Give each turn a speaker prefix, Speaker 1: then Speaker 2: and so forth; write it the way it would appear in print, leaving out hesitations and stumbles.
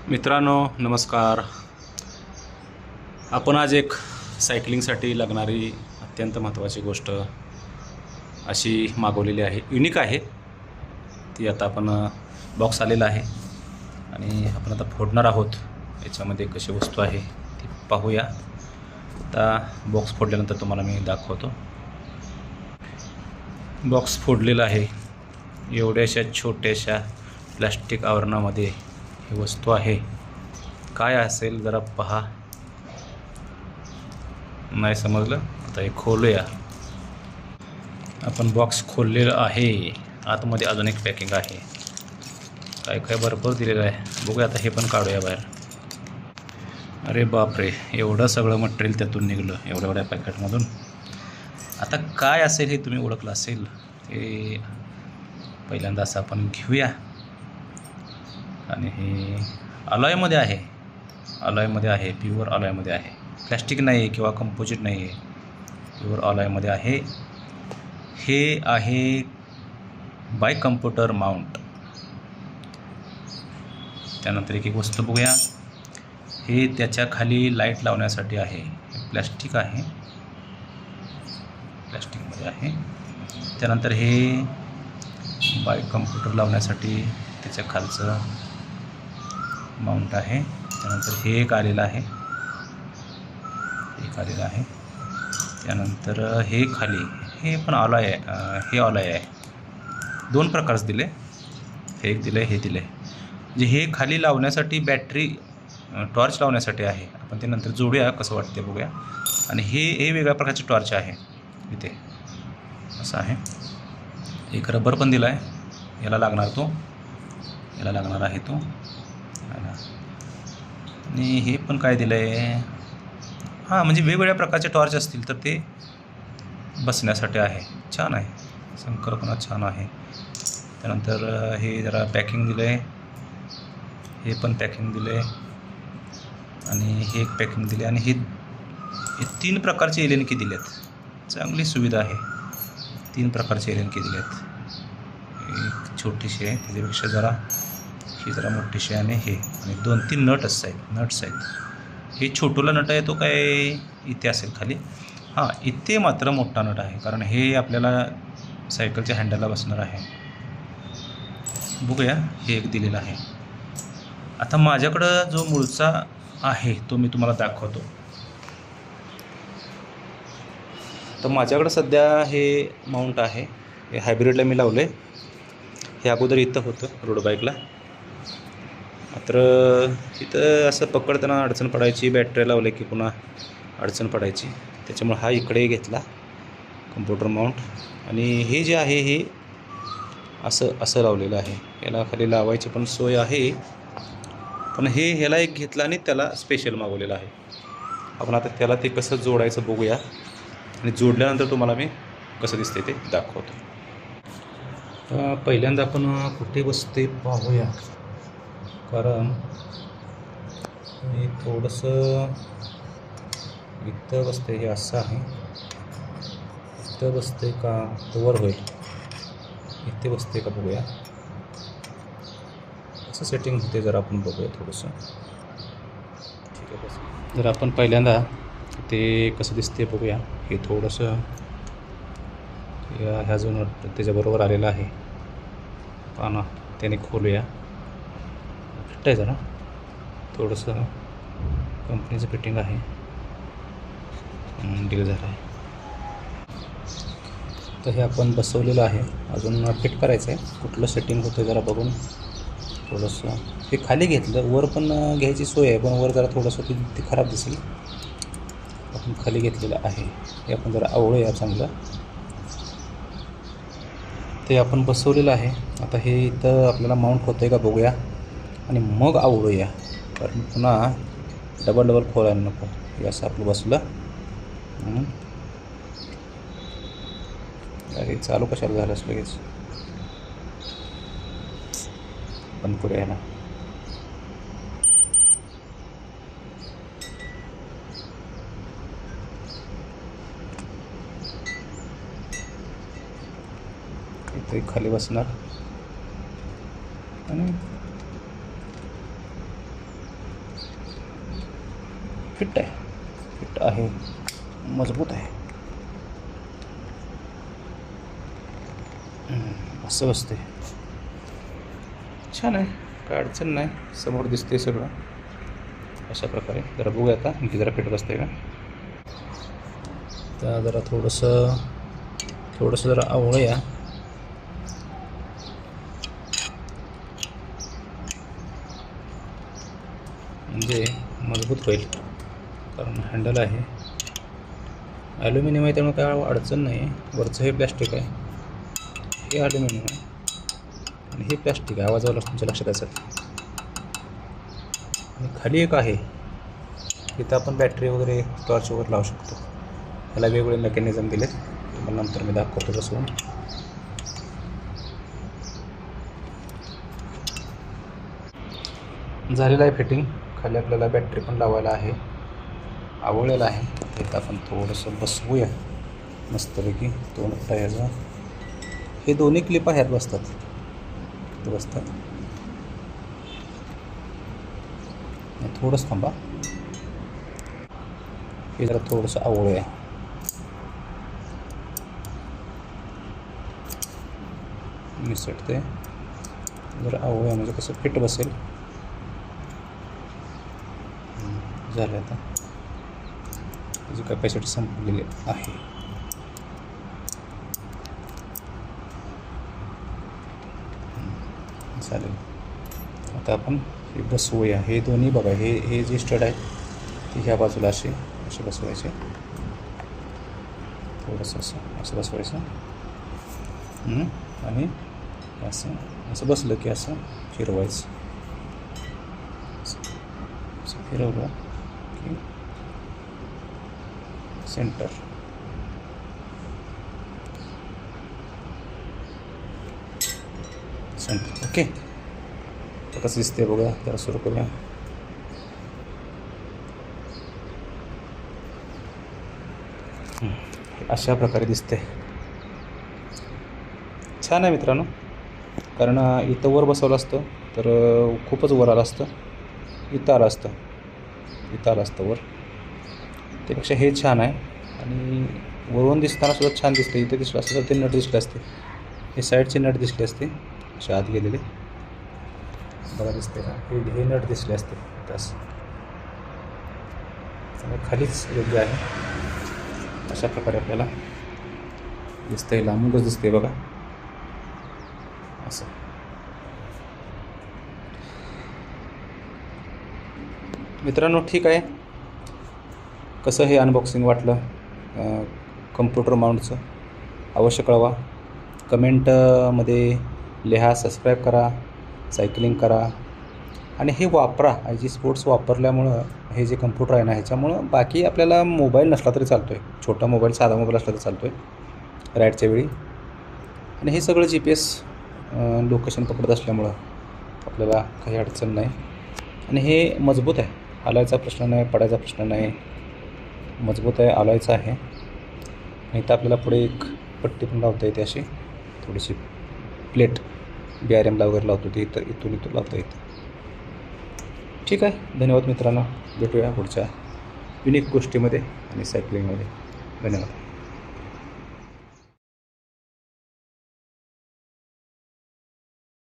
Speaker 1: मित्रांनो नमस्कार. आपण आज एक सायकलिंगसाठी लागणारी अत्यंत महत्त्वाची गोष्ट अशी मागवलेली आहे. युनिक आहे ती. आता आपण बॉक्स आलेला आहे आणि आपण आता फोडणार आहोत. याच्यामध्ये कशी वस्तू आहे ती पाहूया. आता बॉक्स फोडल्यानंतर तुम्हाला मी दाखवतो. बॉक्स फोडलेला आहे. एवढ्याशा छोट्याशा प्लास्टिक आवरणामध्ये ही वस्तू आहे. काय असेल जरा पहा. नाही समजलं आता हे खोलूया. आपण बॉक्स खोललेलं आहे. आतमध्ये अजून एक पॅकिंग आहे. काय काय भरपूर दिलेलं आहे. बघूया आता हे पण काढूया बाहेर. अरे बापरे, एवढं सगळं मटेरियल त्यातून निघलं एवढ्या पॅकेटमधून. आता काय असेल हे तुम्ही ओळखलं असेल. हे पहिल्यांदा असं आपण घेऊया. आणि हे अलॉयमध्ये आहे. अलॉयमध्ये आहे, प्युअर अलॉयमध्ये आहे. प्लॅस्टिक नाही आहे किंवा कंपोजिट नाही आहे, प्युअर अलॉयमध्ये आहे. हे आहे बाय कम्प्युटर माउंट. त्यानंतर एक वस्तू बघूया. हे त्याच्या खाली लाईट लावण्यासाठी आहे. प्लॅस्टिक आहे, प्लॅस्टिकमध्ये आहे. त्यानंतर हे बाय कम्प्युटर लावण्यासाठी त्याच्या खालचं माउंट आहे. त्यानंतर हे एक आलेलं आहे, एक आलेलं आहे. त्यानंतर हे खाली हे पण अलॉय आहे. हे अलॉय आहे. दोन प्रकारच दिले. हे एक दिलं, हे दिले. म्हणजे हे खाली लावण्यासाठी बॅटरी टॉर्च लावण्यासाठी आहे. आपण ते नंतर जोडूया कसं वाटते बघूया. आणि हे वेगळ्या प्रकारचे टॉर्च आहे इथे असं आहे. एक रबर पण दिला आहे. याला लागणार तो, याला लागणार आहे तो. आणि हे पण काय दिलं आहे. हां, म्हणजे वेगवेगळ्या प्रकारचे टॉर्च असतील तर ते बसण्यासाठी आहे. छान आहे, संकल्पना छान आहे. त्यानंतर हे जरा पॅकिंग दिलं आहे. हे पण पॅकिंग दिलं आहे. आणि हे एक पॅकिंग दिले. आणि हे 3 प्रकारचे एल एन के दिले आहेत. चांगली सुविधा आहे. 3 प्रकारचे एल एन के दिले आहेत. एक छोटीशी आहे, त्याच्यापेक्षा जरा ही जरा मोठीशी आहे. आणि हे आणि 2-3 नट्स आहेत. हे छोटूला नट आहे तो काय इथे असेल खाली. हां, इथे मात्र मोठा नट आहे, कारण हे आपल्याला सायकलच्या हँडलला बसणार आहे. बघूया, हे एक दिलेलं आहे. आता माझ्याकडं जो मूळचा आहे तो मी तुम्हाला दाखवतो. तर माझ्याकडं सध्या हे माउंट आहे. हे हायब्रिडला मी लावलं आहे. हे अगोदर इथं होतं रोड बाईकला. मात्र इथं असं पकडताना अडचण पडायची. बॅटरी लावले की पुन्हा अडचण पडायची. त्याच्यामुळे हा इकडे घेतला कम्प्युटर माउंट. आणि हे जे आहे हे असं लावलेलं आहे. याला खाली लावायची पण सोय आहे. पण ह्याला एक घेतला आणि त्याला स्पेशल मागवलेलं आहे. आपण आता त्याला ते कसं जोडायचं बघूया. आणि जोडल्यानंतर तुम्हाला मी कसं दिसते ते दाखवतो. पहिल्यांदा आपण कुठे बसते पाहूया. कारण हे थोडंसं इथं बसते. हे असं आहे. इथं बसते का तर वर होईल. इथे बसते का बघूया. असं सेटिंग होते जरा आपण बघूया थोडंसं. ठीक आहे, बस. जर आपण पहिल्यांदा ते कसं दिसते बघूया. हे थोडंसं ह्या जो त्याच्याबरोबर आलेलं आहे पाना त्याने खोलूया. फिट आहे जरा थोडंसं. कंपनीचं फिटिंग आहे. डील झालं आहे. तर हे आपण बसवलेलं आहे. अजून फिट करायचं आहे. कुठलं सेटिंग होतं जरा बघून थोडंसं. हे खाली घेतलं. वर पण घ्यायची सोय आहे, पण वर जरा थोडंसं ते खराब दिसेल. आपण खाली घेतलेलं आहे. हे आपण जरा आवळूया चांगलं. ते आपण बसवलेलं आहे. आता हे इथं आपल्याला माउंट होतं आहे का बघूया आणि मग आवळूया. कारण पुन्हा डबल खोलायला नको. हे असं आपलं बसलं. अरे चालू कशाला झालं असं लगेच. बंद करूया ना. इथे खाली बसणार आणि फिट आहे, फिट आहे, मजबूत आहे. असं बसते, छान आहे, काय अडचण नाही. समोर दिसते सगळं अशा प्रकारे. जरा बघूया आता की जरा फिट बसते का. तर जरा थोडंसं जरा आवळूया. म्हणजे मजबूत होईल, कारण हँडल आहे ॲल्युमिनियम आहे, त्यामुळे काय अडचण नाही आहे. वरचं हे प्लॅस्टिक आहे, हे ॲल्युमिनियम आहे, आणि हे प्लॅस्टिक आहे. आवाजावर तुमच्या लक्षात असेल. आणि खाली एक आहे, इथं आपण बॅटरी वगैरे टॉर्च वगैरे लावू शकतो. ह्याला वेगवेगळे मेकॅनिझम दिलेत, तुम्हाला नंतर मी दाखवतो बसवून. झालेलं आहे फिटिंग. खाली आपल्याला बॅटरी पण लावायला आहे, आवळलेलं आहे. इथं आपण थोडंसं बसवूया मस्तपैकी. दोन टायरचं हे दोन्ही क्लिपा ह्यात बसतात, इथं बसतात. थोडंसं थांबा, हे जरा थोडंसं आवळूया. निसटते जरा आवळूया, म्हणजे कसं फिट बसेल. झालं आता, त्याची कॅपॅसिटी संपलेली आहे. चालेल, आता आपण हे बसवूया. हे दोन्ही बघा, हे जे स्टड आहे ते ह्या बाजूला असे बसवायचे. थोडंसं असं बसवायचं, आणि असं बसलं की असं फिरवायचं. असं फिरवलं की सेंटर. ओके, तर कसं दिसते बघा. जरा सुरू करूया. अशा प्रकारे दिसते. छान आहे मित्रांनो, कारण इथं वर बसवलं असतं तर खूपच वर आलं असतं. इथं आलं असतं वर. त्यापेक्षा हे छान आहे, आणि वरून दिसताना सुद्धा छान दिसते. इथं दिसलं असतं तर ते नट दिसले असते, हे साईडचे नट दिसले असते असे आत गेलेले बघा. दिसते का, हे नट दिसले असते तसं. खालीच योग्य आहे. अशा प्रकारे आपल्याला दिसतंय, लांबूनच दिसते बघा असं. मित्रांनो ठीक आहे, कसं हे अनबॉक्सिंग वाटलं कम्प्युटर माउंटचं अवश्य कळवा. कमेंटमध्ये लिहा, सबस्क्राईब करा, सायकलिंग करा, आणि हे वापरा. IG स्पोर्ट्स वापरल्यामुळं हे जे कम्प्युटर आहे ना, ह्याच्यामुळं बाकी आपल्याला मोबाईल नसला तरी चालतो आहे. छोटा मोबाईल, साधा मोबाईल असला तरी चालतो आहे राईडच्या वेळी. आणि हे सगळं GPS लोकेशन पकडत असल्यामुळं आपल्याला काही अडचण नाही. आणि हे मजबूत आहे, हलायचा प्रश्न नाही, पडायचा प्रश्न नाही. मजबूत आहे, हलायचं आहे. आणि इथं आपल्याला पुढे एक पट्टी पण लावता येते, अशी थोडीशी प्लेट BRMला वगैरे लावतो ती इथून लावता येते. ठीक आहे, धन्यवाद मित्रांनो. भेटूया पुढच्या युनिक गोष्टीमध्ये आणि सायकलिंगमध्ये. धन्यवाद.